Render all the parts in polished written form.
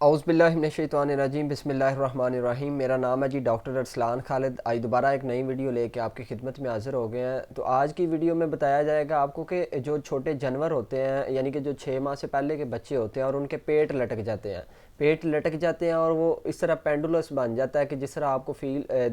اعوذ باللہ من الشیطان الرجیم بسم اللہ الرحمن الرحیم۔ میرا نام ہے جی ڈاکٹر ارسلان خالد۔ آج دوبارہ ایک نئی ویڈیو لے کے آپ کی خدمت میں حاضر ہو گئے ہیں۔ تو آج کی ویڈیو میں بتایا جائے گا آپ کو کہ جو چھوٹے جانور ہوتے ہیں، یعنی کہ جو 6 ماہ سے پہلے کے بچے ہوتے ہیں اور ان کے پیٹ لٹک جاتے ہیں اور وہ اس طرح پینڈولس بن جاتا ہے کہ جس طرح آپ کو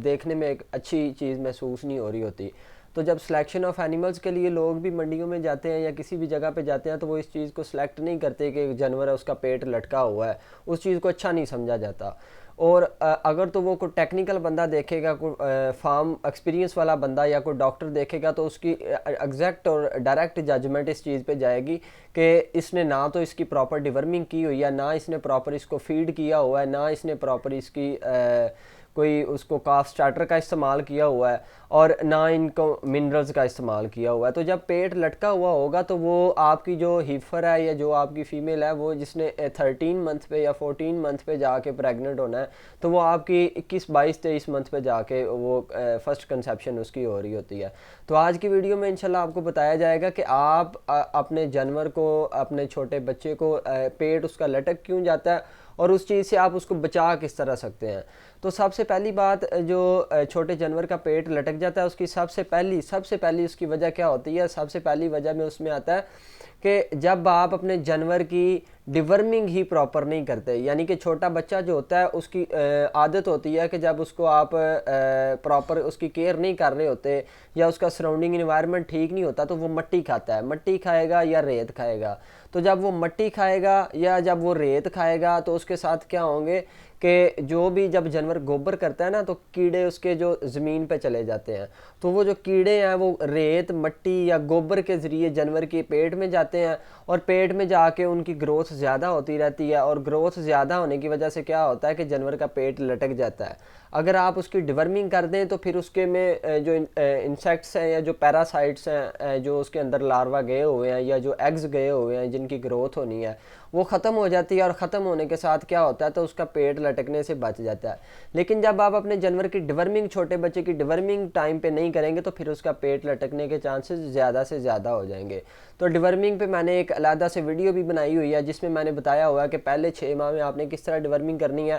دیکھنے میں ایک اچھی چیز محسوس نہیں ہو رہی ہوتی۔ تو جب سلیکشن آف اینیملز کے لیے لوگ بھی منڈیوں میں جاتے ہیں یا کسی بھی جگہ پہ جاتے ہیں تو وہ اس چیز کو سلیکٹ نہیں کرتے کہ جانور ہے اس کا پیٹ لٹکا ہوا ہے، اس چیز کو اچھا نہیں سمجھا جاتا۔ اور اگر تو وہ کوئی ٹیکنیکل بندہ دیکھے گا، کوئی فارم ایکسپیرینس والا بندہ یا کوئی ڈاکٹر دیکھے گا تو اس کی ایگزیکٹ اور ڈائریکٹ ججمنٹ اس چیز پہ جائے گی کہ اس نے نہ تو اس کی پراپر ڈیورمنگ کی ہوئی ہے، نہ اس نے پراپر اس کو فیڈ کیا ہوا ہے، نہ اس نے پراپر اس کی کوئی اس کو کاف سٹارٹر کا استعمال کیا ہوا ہے اور نہ ان کو منرلز کا استعمال کیا ہوا ہے۔ تو جب پیٹ لٹکا ہوا ہوگا تو وہ آپ کی جو ہیفر ہے یا جو آپ کی فیمیل ہے، وہ جس نے 13 منتھ پہ یا 14 منتھ پہ جا کے پریگننٹ ہونا ہے، تو وہ آپ کی 21 22 23 منتھ پہ جا کے وہ فرسٹ کنسیپشن اس کی ہو رہی ہوتی ہے۔ تو آج کی ویڈیو میں انشاءاللہ آپ کو بتایا جائے گا کہ آپ اپنے جانور کو، اپنے چھوٹے بچے کو پیٹ اس کا لٹک کیوں جاتا ہے اور اس چیز سے آپ اس کو بچا کس طرح سکتے ہیں۔ تو سب سے پہلی بات، جو چھوٹے جانور کا پیٹ لٹک جاتا ہے اس کی سب سے پہلی اس کی وجہ کیا ہوتی ہے؟ سب سے پہلی وجہ میں اس میں آتا ہے کہ جب آپ اپنے جانور کی ڈیورمنگ ہی پراپر نہیں کرتے، یعنی کہ چھوٹا بچہ جو ہوتا ہے اس کی عادت ہوتی ہے کہ جب اس کو آپ پراپر اس کی کیئر نہیں کر رہے ہوتے یا اس کا سراؤنڈنگ انوائرمنٹ ٹھیک نہیں ہوتا تو وہ مٹی کھاتا ہے، مٹی کھائے گا یا ریت کھائے گا۔ تو جب وہ مٹی کھائے گا یا جب وہ ریت کھائے گا تو اس کے ساتھ کیا ہوں گے کہ جو بھی جب جانور گوبر کرتا ہے نا تو کیڑے اس کے جو زمین پہ چلے جاتے ہیں، تو وہ جو کیڑے ہیں وہ ریت، مٹی یا گوبر کے ذریعے جانور کے پیٹ میں جاتے ہیں اور پیٹ میں جا کے ان کی گروتھ زیادہ ہوتی رہتی ہے، اور گروتھ زیادہ ہونے کی وجہ سے کیا ہوتا ہے کہ جانور کا پیٹ لٹک جاتا ہے۔ اگر آپ اس کی ڈیورمنگ کر دیں تو پھر اس کے میں جو انسیکٹس ہیں یا جو پیراسائٹس ہیں جو اس کے اندر لاروا گئے ہوئے ہیں یا جو ایگز گئے ہوئے ہیں جن کی گروتھ ہونی ہے وہ ختم ہو جاتی ہے، اور ختم ہونے کے ساتھ کیا ہوتا ہے تو اس کا پیٹ لٹکنے سے بچ جاتا ہے۔ لیکن جب آپ اپنے جانور کی ڈیورمنگ، چھوٹے بچے کی ڈیورمنگ ٹائم پہ نہیں کریں گے تو پھر اس کا پیٹ لٹکنے کے چانسز زیادہ سے زیادہ ہو جائیں گے۔ تو ڈیورمنگ پہ میں نے ایک علیحدہ سے ویڈیو بھی بنائی ہوئی ہے جس میں میں نے بتایا ہوا ہے کہ پہلے 6 ماہ میں آپ نے کس طرح ڈیورمنگ کرنی ہے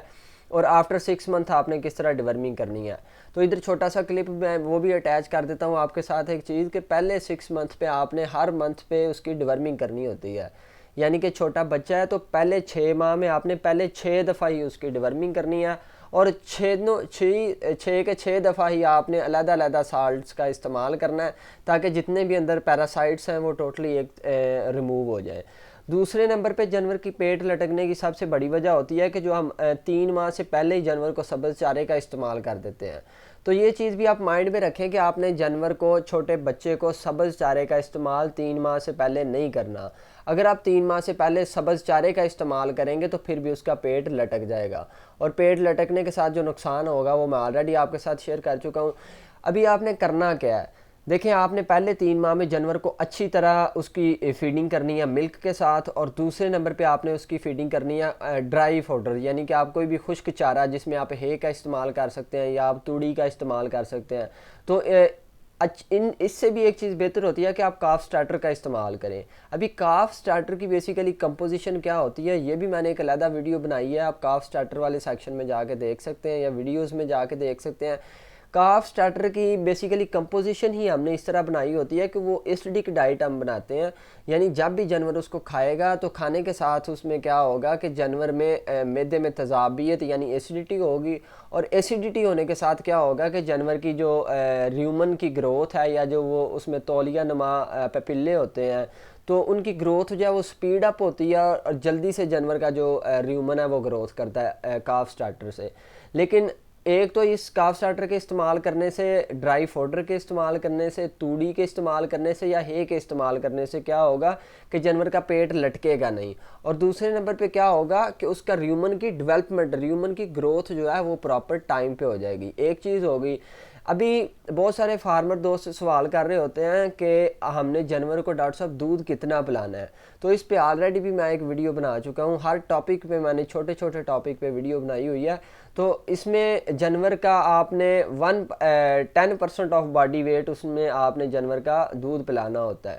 اور آفٹر 6 منتھ آپ نے کس طرح ڈیورمنگ کرنی ہے۔ تو ادھر چھوٹا سا کلپ میں وہ بھی اٹیچ کر دیتا ہوں آپ کے ساتھ، ایک چیز کہ پہلے 6 منتھ پہ آپ نے ہر منتھ پہ اس کی ڈیورمنگ کرنی ہوتی ہے، یعنی کہ چھوٹا بچہ ہے تو پہلے 6 ماہ میں آپ نے پہلے 6 دفعہ ہی اس کی ڈیورمنگ کرنی ہے، اور 6 دفعہ ہی آپ نے علیحدہ علیحدہ سالٹس کا استعمال کرنا ہے تاکہ جتنے بھی اندر پیراسائٹس ہیں وہ ٹوٹلی ریموو ہو جائیں۔ دوسرے نمبر پہ جانور کی پیٹ لٹکنے کی سب سے بڑی وجہ ہوتی ہے کہ جو ہم 3 ماہ سے پہلے ہی جانور کو سبز چارے کا استعمال کر دیتے ہیں۔ تو یہ چیز بھی آپ مائنڈ میں رکھیں کہ آپ نے جانور کو، چھوٹے بچے کو سبز چارے کا استعمال 3 ماہ سے پہلے نہیں کرنا۔ اگر آپ 3 ماہ سے پہلے سبز چارے کا استعمال کریں گے تو پھر بھی اس کا پیٹ لٹک جائے گا، اور پیٹ لٹکنے کے ساتھ جو نقصان ہوگا وہ میں آلریڈی آپ کے ساتھ شیئر کر چکا ہوں۔ ابھی آپ نے کرنا کیا ہے؟ دیکھیں، آپ نے پہلے 3 ماہ میں جانور کو اچھی طرح اس کی فیڈنگ کرنی ہے ملک کے ساتھ، اور دوسرے نمبر پہ آپ نے اس کی فیڈنگ کرنی ہے ڈرائی فوڈر، یعنی کہ آپ کوئی بھی خشک چارہ جس میں آپ ہے کا استعمال کر سکتے ہیں یا آپ توڑی کا استعمال کر سکتے ہیں۔ تو اس سے بھی ایک چیز بہتر ہوتی ہے کہ آپ کاف سٹارٹر کا استعمال کریں۔ ابھی کاف سٹارٹر کی بیسیکلی کمپوزیشن کیا ہوتی ہے یہ بھی میں نے ایک علیحدہ ویڈیو بنائی ہے، آپ کاف سٹارٹر والے سیکشن میں جا کے دیکھ سکتے ہیں یا ویڈیوز میں جا کے دیکھ سکتے ہیں۔ کاف سٹارٹر کی بیسیکلی کمپوزیشن ہی ہم نے اس طرح بنائی ہوتی ہے کہ وہ ایسیڈک ڈائٹ ہم بناتے ہیں، یعنی جب بھی جانور اس کو کھائے گا تو کھانے کے ساتھ اس میں کیا ہوگا کہ جانور میں معدے میں تذابیت یعنی ایسیڈیٹی ہوگی، اور ایسیڈیٹی ہونے کے ساتھ کیا ہوگا کہ جانور کی جو ریومن کی گروتھ ہے یا جو وہ اس میں تولیہ نما پیپلے ہوتے ہیں تو ان کی گروتھ جو ہے وہ سپیڈ اپ ہوتی ہے اور جلدی سے جانور کا جو ریومن ہے وہ گروتھ کرتا ہے کاف سٹارٹر سے۔ لیکن ایک تو اس کاف سٹارٹر کے استعمال کرنے سے، ڈرائی فوڈر کے استعمال کرنے سے، توڑی کے استعمال کرنے سے یا ہے کے استعمال کرنے سے کیا ہوگا کہ جانور کا پیٹ لٹکے گا نہیں، اور دوسرے نمبر پہ کیا ہوگا کہ اس کا ریومن کی ڈیولپمنٹ، ریومن کی گروتھ جو ہے وہ پراپر ٹائم پہ ہو جائے گی۔ ایک چیز ہوگی، ابھی بہت سارے فارمر دوست سوال کر رہے ہوتے ہیں کہ ہم نے جانور کو ڈاکٹر صاحب دودھ کتنا پلانا ہے، تو اس پہ آلریڈی بھی میں ایک ویڈیو بنا چکا ہوں، ہر ٹاپک پہ میں نے چھوٹے چھوٹے ٹاپک پہ ویڈیو بنائی ہوئی ہے۔ تو اس میں جانور کا آپ نے 10% آف باڈی ویٹ اس میں آپ نے جانور کا دودھ پلانا ہوتا ہے،